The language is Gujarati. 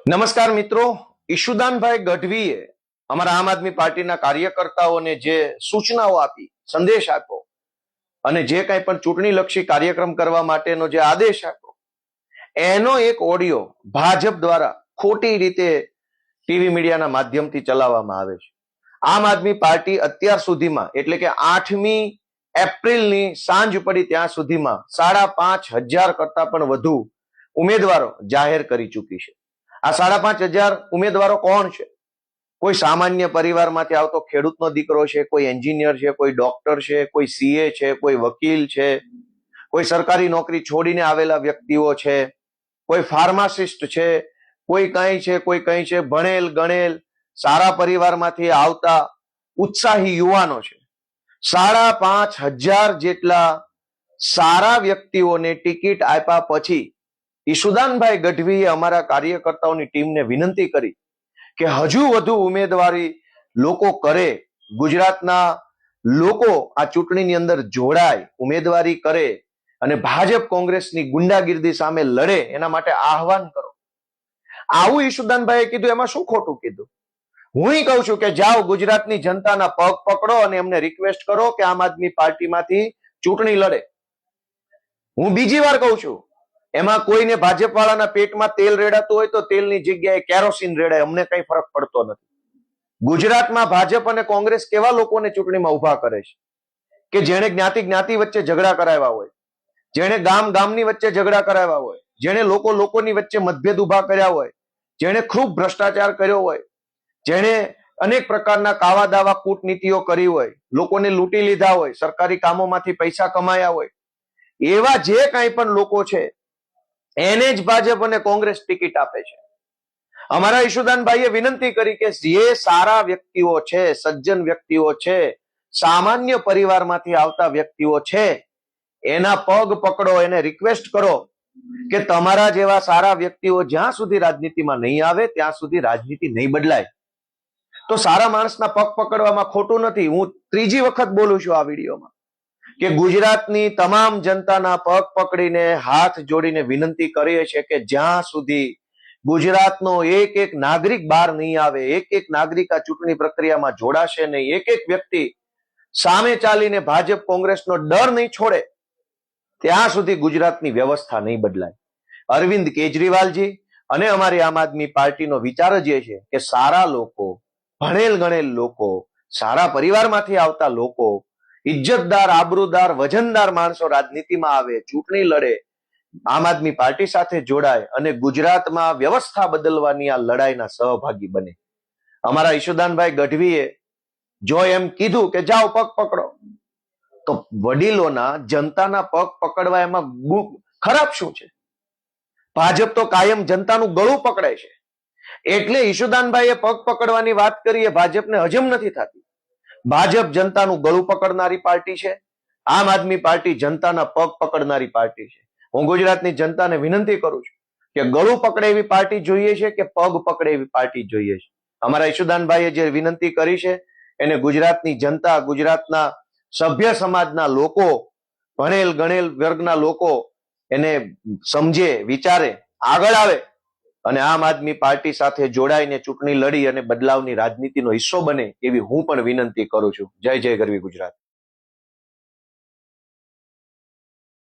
નમસ્કાર મિત્રો, ઈશુદાનભાઈ ગઢવીએ અમારા આમ આદમી પાર્ટીના કાર્યકર્તાઓને જે સૂચનાઓ આપી, સંદેશ આપ્યો અને જે કંઈ પણ ચૂંટણીલક્ષી કાર્યક્રમ કરવા માટેનો જે આદેશ આપ્યો, એનો એક ઓડિયો ભાજપ દ્વારા ખોટી રીતે ટીવી મીડિયાના માધ્યમથી ચલાવવામાં આવે છે. આમ આદમી પાર્ટી અત્યાર સુધીમાં એટલે કે 8મી એપ્રિલની સાંજ પડી ત્યાં સુધીમાં 5,500 કરતા પણ વધુ ઉમેદવારો જાહેર કરી ચૂકી છે. આ 5,500 ઉમેદવારો કોણ છે? કોઈ સામાન્ય પરિવારમાંથી આવતો ખેડૂતનો દીકરો છે, કોઈ એન્જિનિયર છે, કોઈ ડોક્ટર છે, કોઈ સીએ છે, કોઈ વકીલ છે, કોઈ સરકારી નોકરી છોડીને આવેલા વ્યક્તિઓ છે, કોઈ ફાર્માસિસ્ટ છે, કોઈ કઈ છે, કોઈ કઈ છે, ભણેલ ગણેલ સારા પરિવારમાંથી આવતા ઉત્સાહી યુવાનો છે. 5,500 જેટલા સારા વ્યક્તિઓને ટિકિટ આપ્યા પછી ઈશુદાનભાઈ ગઢવીએ અમારા કાર્યકર્તાઓની ટીમને વિનંતી કરી કે હજુ વધુ ઉમેદવારી લોકો કરે, ગુજરાતના લોકો આ ચૂંટણીની અંદર જોડાય, ઉમેદવારી કરે અને ભાજપ કોંગ્રેસની ગુંડાગીર્દી સામે લડે, એના માટે આહવાન કરો. આવું ઈશુદાનભાઈએ કીધું, એમાં શું ખોટું કીધું? હું કહું છું કે જાઓ ગુજરાતની જનતાના પગ પકડો અને એમને રિક્વેસ્ટ કરો કે આમ આદમી પાર્ટીમાંથી ચૂંટણી લડે. હું બીજી વાર કહું છું, એમાં કોઈને ભાજપ વાળાના પેટમાં તેલ રેડાતું હોય તો તેલની જગ્યાએ કેરોસીન રેડાય, અમને કઈ ફરક પડતો નથી. ગુજરાતમાં ભાજપ અને કોંગ્રેસ કેવા લોકોને ચૂંટણીમાં ઉભા કરે છે કે જેણે જ્ઞાતિ વચ્ચે ઝઘડા કરાવ્યા હોય, જેણે ગામની વચ્ચે ઝઘડા કરાવ્યા હોય, જેણે લોકોની વચ્ચે મતભેદ ઉભા કર્યા હોય, જેણે ખૂબ ભ્રષ્ટાચાર કર્યો હોય, જેણે અનેક પ્રકારના કાવા દાવા કૂટનીતિઓ કરી હોય, લોકોને લૂંટી લીધા હોય, સરકારી કામોમાંથી પૈસા કમાયા હોય, એવા જે કાંઈ પણ લોકો છે એને જ ભાજપ અને કોંગ્રેસ ટિકિટ આપે છે. અમારા ઈશુદાનભાઈએ વિનંતી કરી કે જે સારા વ્યક્તિઓ છે, સજ્જન વ્યક્તિઓ છે, સામાન્ય પરિવારમાંથી આવતા વ્યક્તિઓ છે, એના પગ પકડો, એને રિક્વેસ્ટ કરો કે તમારા જેવા સારા વ્યક્તિઓ જ્યાં સુધી રાજનીતિમાં નહીં આવે ત્યાં સુધી રાજનીતિ નહીં બદલાય. તો સારા માણસના પગ પકડવામાં ખોટું નથી. હું ત્રીજી વખત બોલું છું આ વિડીયોમાં કે ગુજરાતની તમામ જનતાના પગ પકડીને હાથ જોડીને વિનંતી કરીએ છીએ કે જ્યાં સુધી ગુજરાતનો એક એક નાગરિક બહાર નહીં આવે, એક એક નાગરિક આ ચૂંટણી પ્રક્રિયામાં જોડાશે નહીં, એક એક વ્યક્તિ સામે ચાલીને ભાજપ કોંગ્રેસનો ડર નહીં છોડે, ત્યાં સુધી ગુજરાતની વ્યવસ્થા નહીં બદલાય. અરવિંદ કેજરીવાલજી અને અમારી આમ આદમી પાર્ટીનો વિચાર જ એ છે કે સારા લોકો, ભણેલ ગણેલ લોકો, સારા પરિવારમાંથી આવતા લોકો, ઇજ્જતદાર, આબરૂદાર, વજનદાર માણસો રાજનીતિમાં આવે, ચૂંટણી લડે, આમ આદમી પાર્ટી સાથે જોડાય અને ગુજરાતમાં વ્યવસ્થા બદલવાની આ લડાઈના સહભાગી બને. અમારા ઈશુદાનભાઈ ગઢવીએ જો એમ કીધું કે જાઓ પગ પકડો, તો વડીલોના, જનતાના પગ પકડવા એમાં ખરાબ શું છે? ભાજપ તો કાયમ જનતાનું ગળું પકડે છે. એટલે ઈશુદાનભાઈએ પગ પકડવાની વાત કરી, એ ભાજપને હજમ નથી થતી. ભાજપ જનતાનું ગળું પકડનારી પાર્ટી છે, આમ આદમી પાર્ટી જનતાના પગ પકડનારી પાર્ટી છે. હું ગુજરાતની જનતાને વિનંતી કરું છું કે ગળું પકડે એવી પાર્ટી જોઈએ છે કે પગ પકડે એવી પાર્ટી જોઈએ છે? અમારા ઈશુદાનભાઈએ જે વિનંતી કરી છે એને ગુજરાતની જનતા, ગુજરાતના સભ્ય સમાજના લોકો, ભણેલ ગણેલ વર્ગના લોકો એને સમજે, વિચારે, આગળ આવે અને આમ આદમી પાર્ટી સાથે જોડાઈને ચૂંટણી લડી અને બદલાવની રાજનીતિનો હિસ્સો બને એવી હું પણ વિનંતી કરું છું. જય જય ગરવી ગુજરાત.